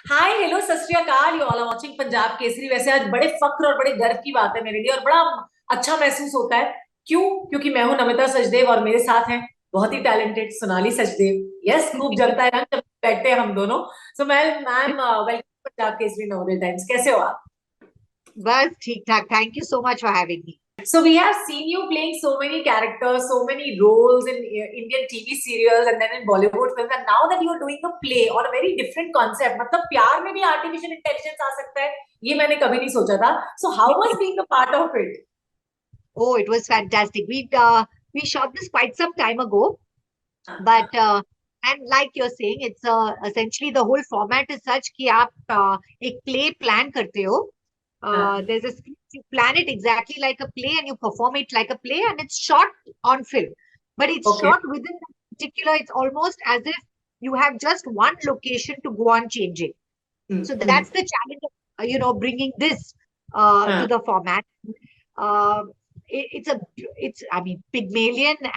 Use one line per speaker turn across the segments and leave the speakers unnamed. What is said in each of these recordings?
Hi hello Sat Sri Akal. You all are watching Punjab Kesari. वैसे आज बड़े फक्र और बड़े गर्व की बात है मेरे लिए और बड़ा अच्छा महसूस होता है। क्यों? क्योंकि मैं हूं नमिता सचदेव और मेरे साथ हैं बहुत ही टैलेंटेड सोनाली सचदेव। यस, खूब जमता है रंग जब बैठते हैं हम दोनों। So ma'am welcome Punjab Kesari Navodaya times. कैसे हो आप?
बस ठीक ठाक. Thank you so much for having me.
So we have seen you playing so many characters, so many roles in Indian TV serials and then in Bollywood films, and now that you are doing a play on a very different concept, मतलब प्यार में भी artificial intelligence आ सकता है, ये मैंने कभी नहीं सोचा था. So how was being a part of it?
Oh, it was fantastic. We shot this quite some time ago, but and like you're saying, it's essentially the whole format is such कि आप एक play plan करते हो. There's a script, you plan it exactly like a play and you perform it like a play, and it's shot on film. But it's
Okay.
shot within that particular, it's almost as if you have just one location to go on changing. So
Hmm.
that's the challenge of, bringing this to
हाँ.
the format. Uh, it's, I mean, Pygmalion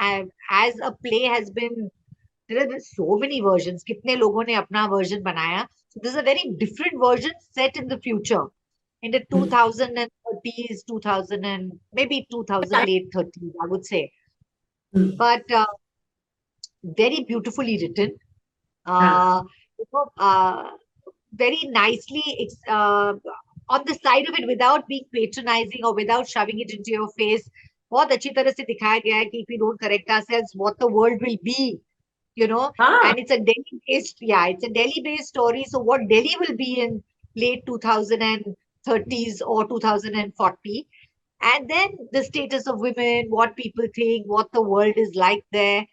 as a play has been, there have been so many versions. कितने लोगों ने अपना version बनाया. So this is a very different version set in the future, in the 2030s, 2000 and maybe 2008, 30s, I would say.
Hmm.
But very beautifully written.
हाँ.
Uh, you know, very nicely on the side of it without being patronizing or without shoving it into your face. बहुत अच्छी तरह से दिखाया गया है कि if we don't correct ourselves, what the world will be, you know.
हाँ.
And it's a Delhi based, yeah, it's a Delhi based story. So what Delhi will be in late 2030s or 2040, and then the status of women, what people think, what the world is like there.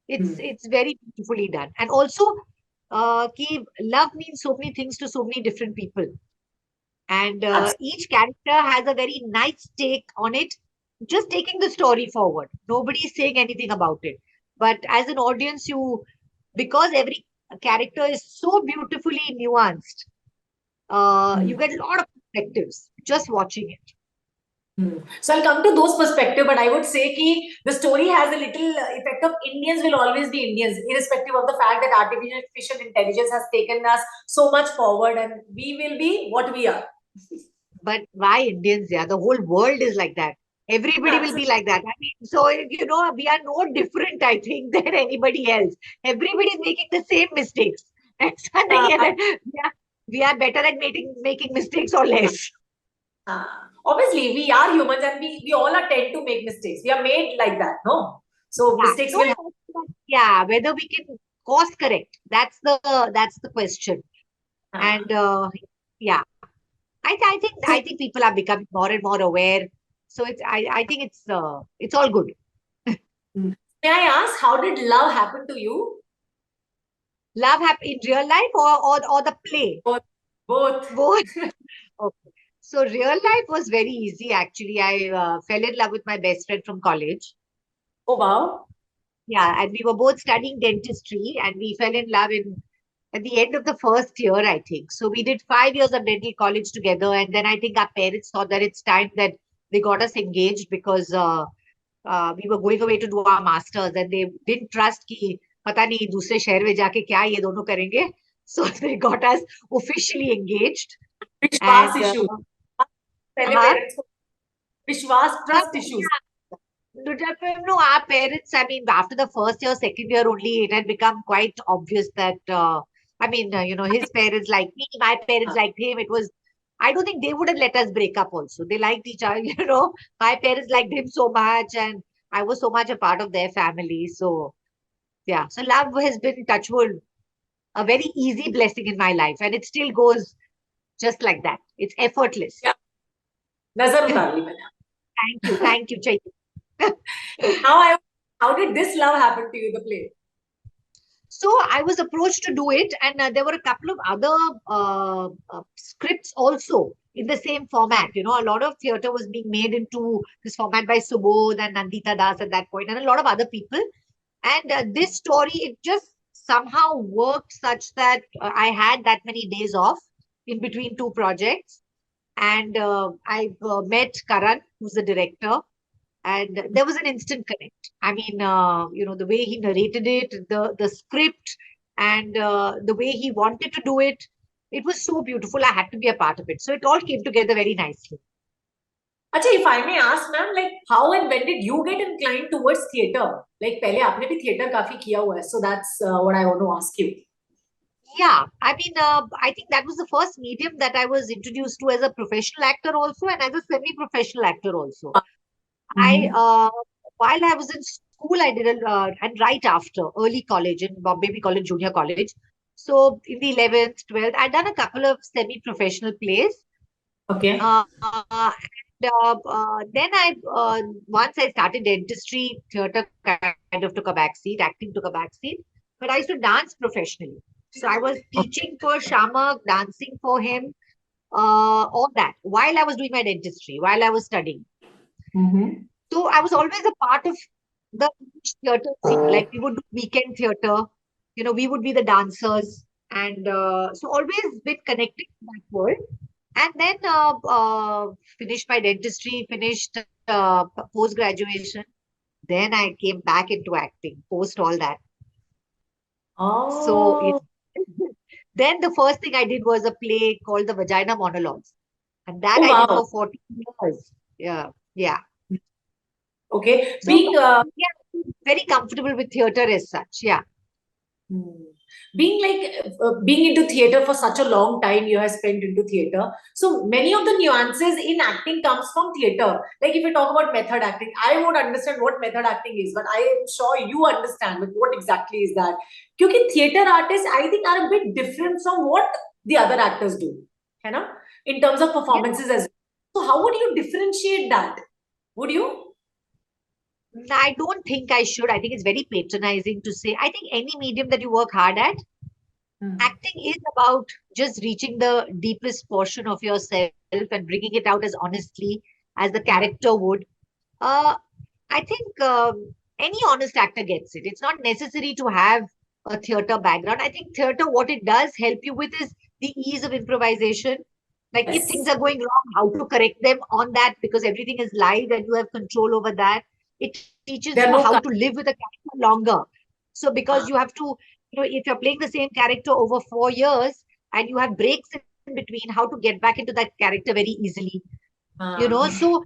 Hmm.
It's very beautifully done. And also, ki love means so many things to so many different people, and each character has a very nice take on it, just taking the story forward. Nobody is saying anything about it, but as an audience, you, because every character is so beautifully nuanced, you
Absolutely.
get a lot of perspectives just watching it.
Hmm. So I'll come to those perspective, but I would say कि the story has a little effect of Indians will always be Indians, irrespective of the fact that artificial intelligence has taken us so much forward, and we will be what we are.
But why Indians? Yeah, the whole world is like that. Everybody will be
Absolutely.
like that. I mean, so we are no different, I think, than anybody else. Everybody is making the same mistakes. ऐसा नहीं है
Uh,
that we are better at making mistakes or less.
Obviously, we are humans, and we all are tend to make mistakes. We are made like that, no? So
Yeah,
mistakes
no,
will
yeah. Whether we can course correct, that's the question. And
happen.
yeah, I think people are becoming more and more aware. So I think it's all good.
May I ask, how did love happen to you?
Love happen in real life or the play?
Both. Both.
Both. Okay. So real life was very easy actually. I fell in love with my best friend from college.
Oh wow.
Yeah, and we were both studying dentistry, and we fell in love in at the end of the first year, I think. So we did 5 years of dental college together, and then I think our parents thought that it's time that they got us engaged because we were going away to do our masters, and they didn't trust कि पता नहीं दूसरे शहर में जाके क्या ये दोनों करेंगे. So they got us officially engaged,
विश्वास
and
इश्यूज. पहले
हाँ,
पेरेंट्स को विश्वास
हाँ,
trust issues.
no, our parents, I mean, after the first year, second year only, it had become quite obvious that, I mean, his parents like me, my parents liked him. It was, I don't think they would have let us break up also. They liked each other, My parents liked him so much, and I was so much a part of their family. So, yeah. So, love has been, touchwood, a very easy blessing in my life, and it still goes just like that. It's effortless.
नजर
Thank
उतार ली मैंने.
you. Thank you, Chaitanya.
Now I how did this love happen to you, the play?
So I was approached to do it, and there were a couple of other scripts also in the same format. A lot of theatre was being made into this format by Subodh and Nandita Das at that point, and a lot of other people. And this story, it just somehow worked such that I had that many days off in between two projects. And I met Karan, who's the director, and there was an instant connect. I mean, the way he narrated it, the script, and the way he wanted to do it. It was so beautiful. I had to be a part of it. So it all came together very nicely.
अच्छा, if I may ask, ma'am, like how and when did you get inclined towards theater? Like पहले आपने भी theater काफी किया हुआ है, so that's what I want to ask you.
Yeah, I mean, I think that was the first medium that I was introduced to as a professional actor also, and as a semi-professional actor also. I
Mm-hmm.
while I was in school, I did and right after early college in Baby College, Junior College. So in the 11th, 12th, I'd done a couple of semi-professional plays.
Okay.
Then once I started dentistry, theater kind of took a back seat, acting took a back seat. But I used to dance professionally. So I was teaching for Shamak, dancing for him, all that while I was doing my dentistry, while I was studying.
Mm-hmm.
So I was always a part of the theater scene. Like we would do weekend theater, we would be the dancers, and so always been connected to that world. And then finished my dentistry, finished post graduation. Then I came back into acting post all that. So
Oh.
then the first thing I did was a play called The Vagina Monologues, and that
Oh
I did
wow.
for 14 years. Yeah, yeah.
Okay.
So yeah, very comfortable with theater as such. Yeah.
Hmm. Being being into theater for such a long time, you have spent into theater. So many of the nuances in acting comes from theater. Like if you talk about method acting, I won't understand what method acting is, but I am sure you understand. But what exactly is that? Because theater artists, I think, are a bit different from what the other actors do, you know, in terms of
Yeah.
performances as well. So how would you differentiate that? Would you?
I don't think I should. I think it's very patronizing to say. I think any medium that you work hard at,
Hmm.
acting is about just reaching the deepest portion of yourself and bringing it out as honestly as the
Uh,
character would. Uh, I think any honest actor gets it. It's not necessary to have a theater background. I think theater, what it does help you with is the ease of improvisation. Like if things
yes.
are going wrong, how to correct them on that because everything is live and you have control over that. It teaches
There are
you
no.
how to live with a character longer. So because you have to, if you're playing the same character over 4 years and you have breaks in between, how to get back into that character very easily.
Uh,
So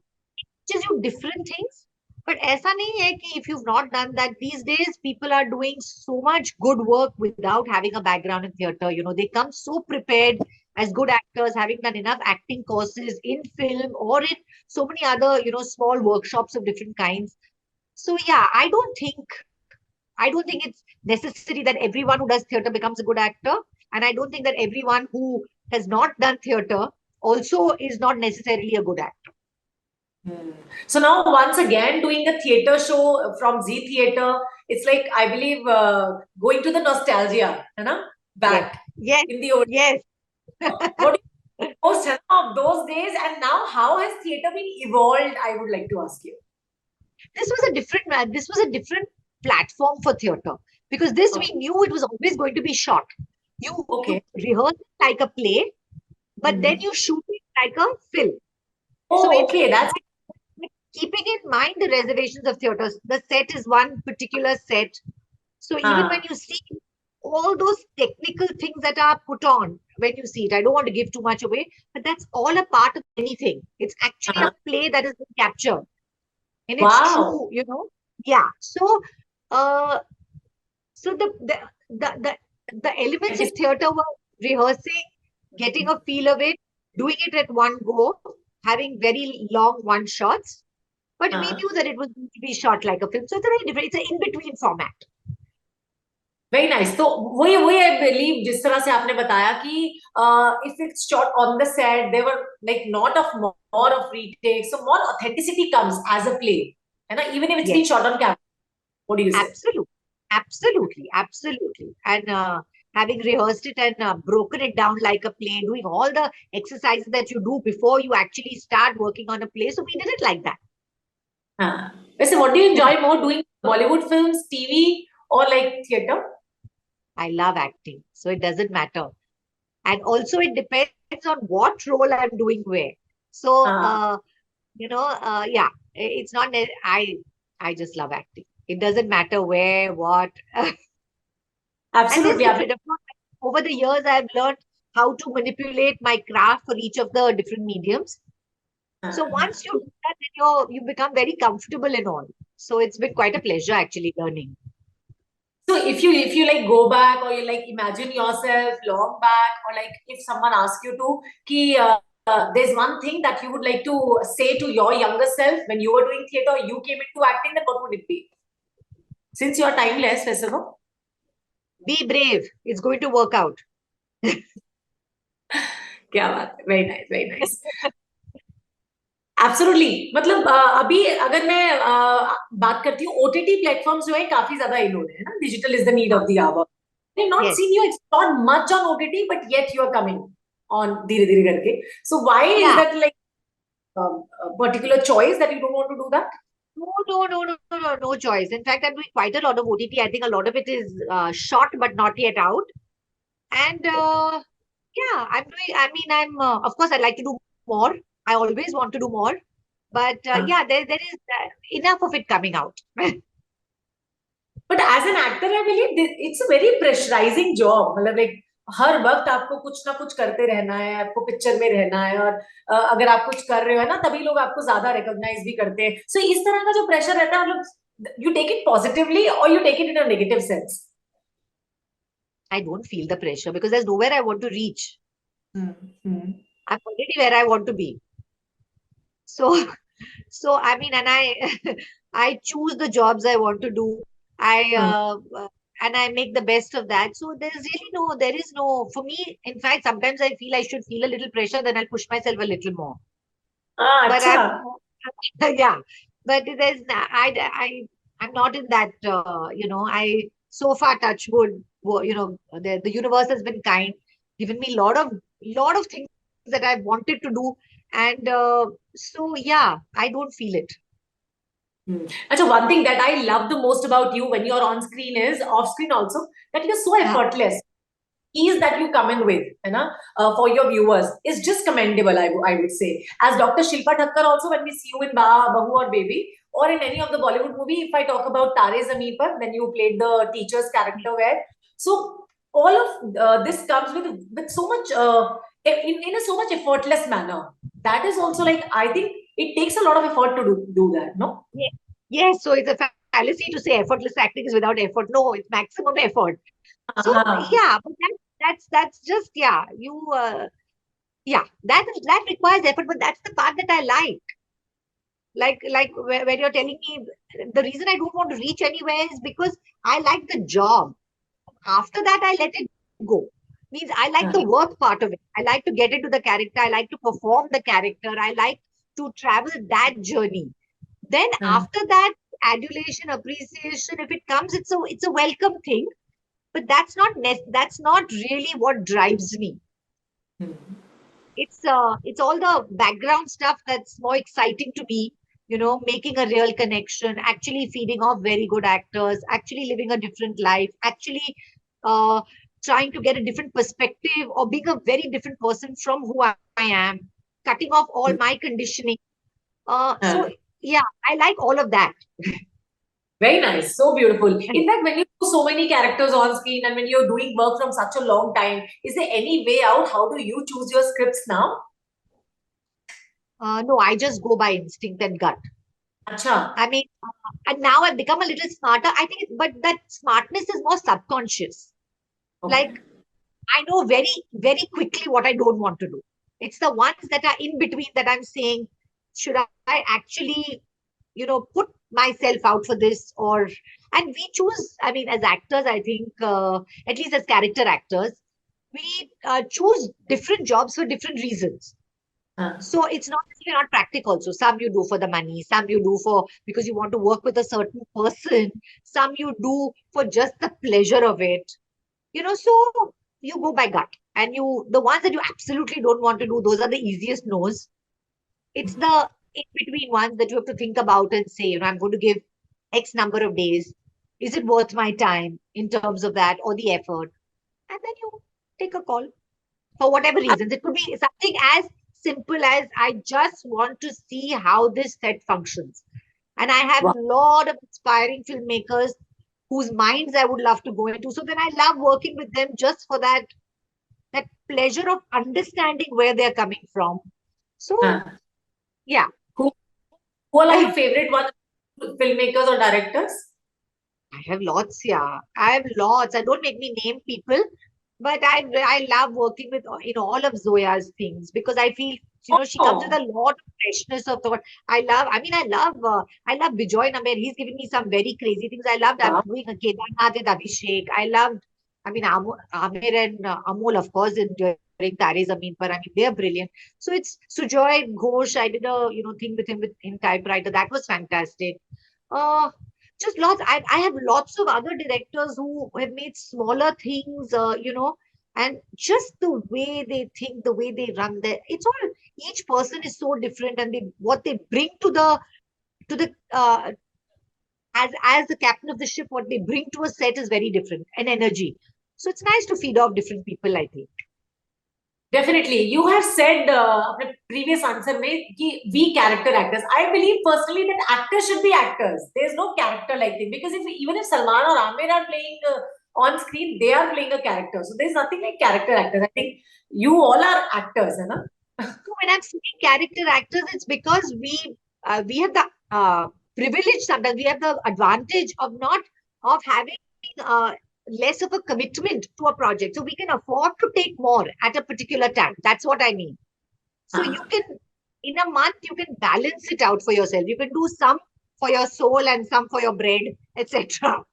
teaches you different things. But ऐसा नहीं है कि if you've not done that, these days people are doing so much good work without having a background in theater. They come so prepared as good actors, having done enough acting courses in film or in so many other, small workshops of different kinds. So yeah, I don't think it's necessary that everyone who does theater becomes a good actor. And I don't think that everyone who has not done theater also is not necessarily a good actor.
Hmm. So now, once again, doing a theater show from Z Theater, it's like I believe going to the nostalgia, you know,
Yes,
back
yes,
in the old.
yes.
What do you most of those days, and now how has theater been evolved? I would like to ask you.
This was a different platform for theater because this we
Okay.
knew it was always going to be shot. You
Okay.
rehearse it like a play, but then
Mhm.
you shoot it like a film. So
Oh, okay. That's.
keeping in mind the reservations of theaters, the set is one particular set. So even when
Uh,
you see all those technical things that are put on when you see it, I don't want to give too much away, but that's all a part of anything. It's actually a
uh,
play that is being captured in its
wow.
true, yeah. Uh, so the elements in theater were rehearsing, getting a feel of it, doing it at one go, having very long one shots. But we
Uh,
knew that it was going to be shot like a film. So it's a very different, it's an in-between format.
Very nice तो वही वही I believe जिस तरह से आपने बताया कि if it's shot on the set they were like not of more of retake so more authenticity comes as a play है ना even if it's been
Yes,
shot on camera what do you say
absolutely. Absolutely. Absolutely. And having rehearsed it and broken it down like a play, doing all the exercises that you do before you actually start working on a play. So we did it like that.
हाँ वैसे what do you enjoy more doing Bollywood films TV और like theatre
I love acting. So it doesn't matter. And also it depends on what role I'm doing where. So,
हाँ
yeah, it's not, I just love acting. It doesn't matter where, what. And there's
absolutely आप
different. Of course, over the years, I've learned how to manipulate my craft for each of the different mediums. So
Uh-huh.
once you do that, then you become very comfortable in all. So it's been quite a pleasure actually learning.
So if you like go back, or you like imagine yourself long back, or like if someone asks you to ki there's one thing that you would like to say to your younger self when you were doing theater, you came into acting, then what would it be? Since you're timeless, वैसे तो
Be brave. It's going to work out.
क्या बात है, very nice very nice. Absolutely. मतलब अभी अगर मैं बात करती हूँ, ओटीटी प्लेटफॉर्म्स जो है काफी ज्यादा इन हो रहे हैं ना. Digital is the need of the hour. I not
Yes.
Seen you explore much on OTT, but yet you are coming on धीरे धीरे करके. So why is
Yeah.
That like particular choice that you don't want to do that?
No choice. In fact, I'm doing quite a lot of OTT. I think a lot of it is shot but not yet out. And yeah, I'm doing, I mean, of course, I'd like to do more. I always want to do more. But yeah, there is enough of it coming out.
But as an actor I believe it's a very pressurising job. मतलब like हर वक्त आपको कुछ ना कुछ करते रहना है, आपको पिक्चर में रहना है, और अगर आप कुछ कर रहे हो ना, तभी लोग आपको ज्यादा रिकॉग्नाइज भी करते हैं. सो इस तरह का जो प्रेशर रहता है, मतलब यू टेक इट पॉजिटिवली और you take it in a negative sense?
I don't feel the pressure because there's nowhere I want to reach.
Hmm.
I'm already where I want to be. So, so I mean, and I choose the jobs I want to do. And I make the best of that. So there is no, for me, in fact, sometimes I feel I should feel a little pressure, then I'll push myself a little more. But
अच्छा.
yeah, but I'm not in that, so far touch wood, the universe has been kind, given me lot of things that I've wanted to do. And so, yeah, I don't feel it.
Actually, one thing that I love the most about you when you're on screen is off screen also, that you're so
Uh,
effortless. Ease that you come in with, you know, for your viewers is just commendable. I would say, as Dr. Shilpa Thakkar also, when we see you in Bahu or Baby, or in any of the Bollywood movie, if I talk about Tare Zameen Par, when you played the teacher's character, where so all of this comes with so much in a so much effortless manner. That is also like, I think it takes a lot of effort to do that. No.
yeah. Yes, so it's a fallacy to say effortless acting is without effort. No, it's maximum effort. So
Ah.
yeah, but that's just, yeah, yeah, that requires effort, but that's the part that I like. Like when you're telling me the reason I don't want to reach anywhere is because I like the job. After that, I let it go. Means I like the work part of it. I like to get into the character. I like to perform the character. I like to travel that journey. Then
Ah.
after that, adulation, appreciation, if it comes, it's a welcome thing. But that's not really what drives me. It's all the background stuff that's more exciting to me. Making a real connection, actually feeding off very good actors, actually living a different life, actually uh, trying to get a different perspective or being a very different person from who I am, cutting off all my conditioning. So
Ah.
yeah, I like all of that.
Very nice, so beautiful. In fact, when you do so many characters on screen and when you're doing work from such a long time, is there any way out? How do you choose your scripts now?
No, I just go by instinct and gut.
Acha.
I mean, and now I've become a little smarter. I think, but that smartness is more subconscious.
Okay.
Like I know very, very quickly what I don't want to do. It's the ones that are in between that I'm saying, should I actually, put myself out for this, and we choose, I mean, as actors, I think, at least as character actors, we choose different jobs for different reasons.
Ah.
So it's not necessarily not practical. So some you do for the money, some you do for because you want to work with a certain person, some you do for just the pleasure of it. So you go by gut. And the ones that you absolutely don't want to do, those are the easiest no's. It's the in between ones that you have to think about and say, I'm going to give X number of days. Is it worth my time in terms of that or the effort? And then you take a call for whatever reasons. It could be something as simple as I just want to see how this set functions. And I have
Wow.
a lot of inspiring filmmakers whose minds I would love to go into. So then I love working with them just for that that pleasure of understanding where they're coming from. So, yeah.
Who are like your favorite one, filmmakers or directors?
I have lots, yeah. I have lots. I don't make me name people, but I love working with in all of Zoya's things because I feel she comes with
Oh,
a lot of freshness of thought. I love Bijoy Namer. He's given me some very crazy things. I loved
wow.
doing a Kedarnath with Abhishek. Amir and Amol, of course, during Tare Zameen Par. I mean, they're brilliant. So it's Sujoy Ghosh. I did a thing with him in typewriter. That was fantastic. Uh, just lots. I have lots of other directors who have made smaller things, and just the way they think, the way they run it's all, each person is so different, and what they bring to the as the captain of the ship, what they bring to a set is very different, and energy. So it's nice to feed off different people, I think.
Definitely. You have said अपने previous answer में कि we character actors. I believe personally that actors should be actors. There's no character like thing because even if Salman or Amir are playing on screen, they are playing a character. So there's nothing like character actors. I think you all are actors, है ना?
So when I'm saying character actors, it's because we have the privilege, sometimes we have the advantage of having uh, less of a commitment to a project, so we can afford to take more at a particular time. That's what I mean. So you
हाँ.
can, in a month, you can balance it out for yourself. You can do some for your soul and some for your bread, etc.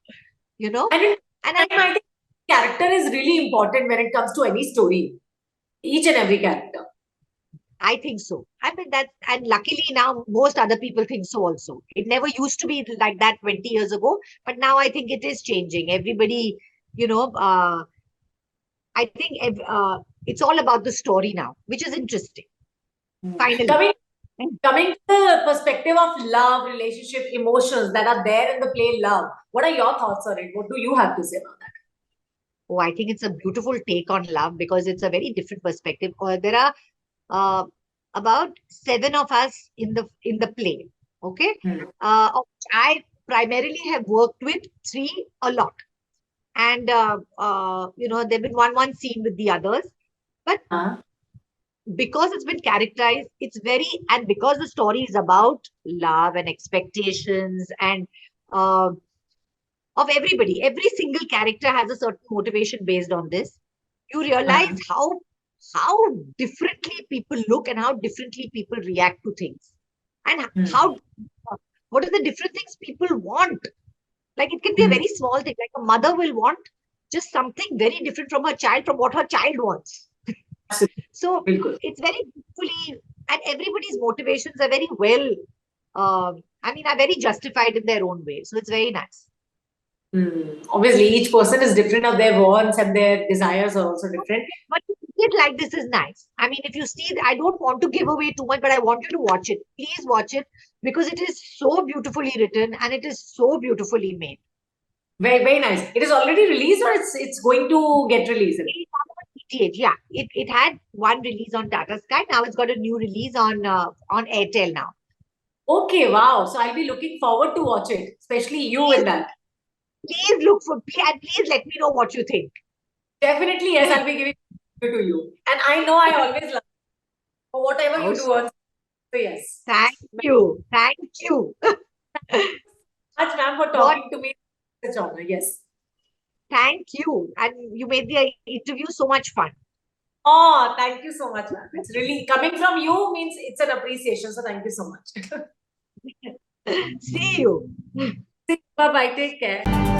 You know,
And in
and
time, I think character is really important when it comes to any story. Each and every character.
I think so. I mean that, and luckily now most other people think so also. It never used to be like that 20 years ago, but now I think it is changing. Everybody, you know, I think it's all about the story now, which is interesting. Finally.
Coming coming to the perspective of love, relationship, emotions that are there in the play Love, what are your thoughts on it? What do you have to say about that?
Oh, I think it's a beautiful take on love because it's a very different perspective. There are uh, about 7 of us in the play. Okay,
Hmm.
of which I primarily have worked with 3 a lot, and there've been one scene with the others, but
Huh?
because it's been characterized, it's very, and because the story is about love and expectations and uh, of everybody, every single character has a certain motivation based on this. You realize
Uh-huh.
how differently people look and how differently people react to things, and
Hmm.
how what are the different things people want. Like it can be a
Hmm.
very small thing, like a mother will want just something very different from her child, from what her child wants.
Absolutely.
So
Bilkul.
it's very beautifully, and everybody's motivations are very well, are very justified in their own way. So it's very nice.
Hmm. Obviously, each person is different, and their wants and their desires are also different.
But to see it like this is nice. I mean, if you see, I don't want to give away too much, but I want you to watch it. Please watch it because it is so beautifully written and it is so beautifully made.
Very, very nice. It is already released or it's going to get released?
It is on DTH, yeah. It had one release on Tata Sky. Now it's got a new release on Airtel now.
Okay, wow. So I'll be looking forward to watch it, especially you in
Please,
that.
please look for, and please let me know what you think.
Definitely, yes, I'll be giving it to you. And I know I always love for whatever
Oh,
you do on. So yes.
thank you. Thank you.
Much, ma'am, for
What?
talking to me. Such honor. Yes.
Thank you. And you made the interview so much fun.
Oh, thank you so much, ma'am. It's really coming from you means it's an appreciation. So thank you so much.
See you.
Bye bye. Take care.